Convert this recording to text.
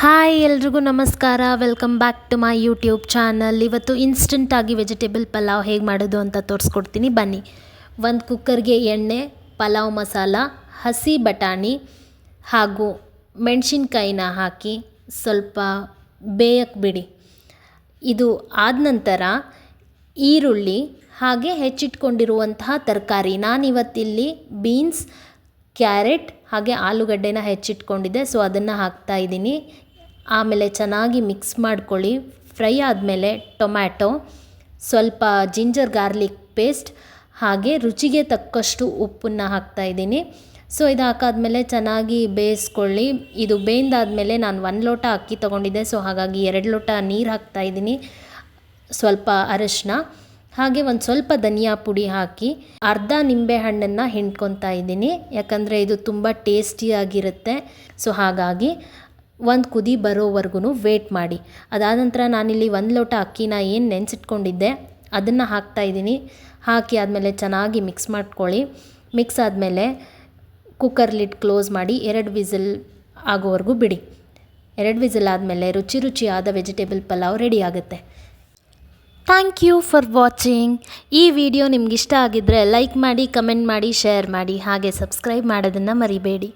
Hi ಎಲ್ರಿಗೂ ನಮಸ್ಕಾರ. Welcome back to my YouTube channel. ಇವತ್ತು ಇನ್ಸ್ಟಂಟಾಗಿ ವೆಜಿಟೇಬಲ್ ಪಲಾವ್ ಹೇಗೆ ಮಾಡೋದು ಅಂತ ತೋರಿಸ್ಕೊಡ್ತೀನಿ ಬನ್ನಿ. ಒಂದು ಕುಕ್ಕರ್ಗೆ ಎಣ್ಣೆ, ಪಲಾವ್ ಮಸಾಲ, ಹಸಿ ಬಟಾಣಿ ಹಾಗೂ ಮೆಣಸಿನ್ಕಾಯಿನ ಹಾಕಿ ಸ್ವಲ್ಪ ಬೇಯಕ್ಕೆ ಬಿಡಿ. ಇದು ಆದ ನಂತರ ಈರುಳ್ಳಿ ಹಾಗೆ ಹೆಚ್ಚಿಟ್ಕೊಂಡಿರುವಂತಹ ತರಕಾರಿ, ನಾನಿವತ್ತಿಲ್ಲಿ ಬೀನ್ಸ್, ಕ್ಯಾರೆಟ್ ಹಾಗೆ ಆಲೂಗಡ್ಡೆನ ಹೆಚ್ಚಿಟ್ಕೊಂಡಿದ್ದೆ, ಸೊ ಅದನ್ನು ಹಾಕ್ತಾಯಿದ್ದೀನಿ. ಆಮೇಲೆ ಚೆನ್ನಾಗಿ ಮಿಕ್ಸ್ ಮಾಡ್ಕೊಳ್ಳಿ. ಫ್ರೈ ಆದಮೇಲೆ ಟೊಮ್ಯಾಟೊ, ಸ್ವಲ್ಪ ಜಿಂಜರ್ ಗಾರ್ಲಿಕ್ ಪೇಸ್ಟ್ ಹಾಗೆ ರುಚಿಗೆ ತಕ್ಕಷ್ಟು ಉಪ್ಪನ್ನು ಹಾಕ್ತಾಯಿದ್ದೀನಿ. ಸೊ ಇದು ಹಾಕಾದ್ಮೇಲೆ ಚೆನ್ನಾಗಿ ಬೇಯಿಸ್ಕೊಳ್ಳಿ. ಇದು ಬೇಯ್ದಾದ್ಮೇಲೆ ನಾನು 1 ಲೋಟ ಅಕ್ಕಿ ತೊಗೊಂಡಿದ್ದೆ, ಸೊ ಹಾಗಾಗಿ 2 ಲೋಟ ನೀರು ಹಾಕ್ತಾಯಿದ್ದೀನಿ. ಸ್ವಲ್ಪ ಅರಿಶಿನ ಹಾಗೆ ಒಂದು ಸ್ವಲ್ಪ ಧನಿಯಾ ಪುಡಿ ಹಾಕಿ ಅರ್ಧ ನಿಂಬೆ ಹಣ್ಣನ್ನು ಹಿಂಡ್ಕೊತಾ ಇದ್ದೀನಿ, ಯಾಕಂದರೆ ಇದು ತುಂಬ ಟೇಸ್ಟಿಯಾಗಿರುತ್ತೆ. ಸೊ ಹಾಗಾಗಿ ಒಂದು ಕುದಿ ಬರೋವರೆಗೂ ವೇಟ್ ಮಾಡಿ. ಅದಾದ ನಂತರ ನಾನಿಲ್ಲಿ 1 ಲೋಟ ಅಕ್ಕಿನ ಏನು ನೆನೆಸಿಟ್ಕೊಂಡಿದ್ದೆ ಅದನ್ನು ಹಾಕ್ತಾಯಿದ್ದೀನಿ. ಹಾಕಿ ಆದಮೇಲೆ ಚೆನ್ನಾಗಿ ಮಿಕ್ಸ್ ಮಾಡ್ಕೊಳ್ಳಿ. ಮಿಕ್ಸ್ ಆದಮೇಲೆ ಕುಕ್ಕರ್ ಲಿಡ್ ಕ್ಲೋಸ್ ಮಾಡಿ 2 ವಿಸಿಲ್ ಆಗೋವರೆಗೂ ಬಿಡಿ. 2 ವಿಸಿಲ್ ಆದಮೇಲೆ ರುಚಿಯಾದ ವೆಜಿಟೇಬಲ್ ಪಲಾವ್ ರೆಡಿ ಆಗುತ್ತೆ. Thank you for watching. ಈ ವಿಡಿಯೋ ನಿಮ್ಗೆ ಇಷ್ಟ ಆಗಿದ್ದರೆ ಲೈಕ್ ಮಾಡಿ, ಕಮೆಂಟ್ ಮಾಡಿ, ಶೇರ್ ಮಾಡಿ, ಹಾಗೆ ಸಬ್ಸ್ಕ್ರೈಬ್ ಮಾಡೋದನ್ನು ಮರಿಬೇಡಿ.